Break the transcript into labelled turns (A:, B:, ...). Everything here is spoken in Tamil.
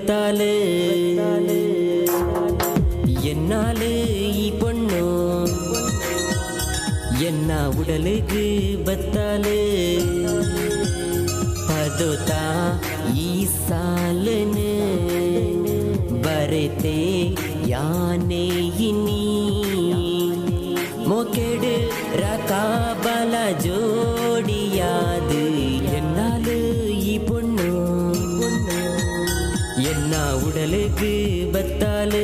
A: பத்தாலு என்னாலு பொண்ணு என்ன உடலுக்கு பத்தாலு பதோதா ஈசாலனு பரதே யானே இனி மோக்கெடு ரகாபல ஜோடியாது என்னாலு பொண்ணு என்ன உடலுக்கு பத்தாலு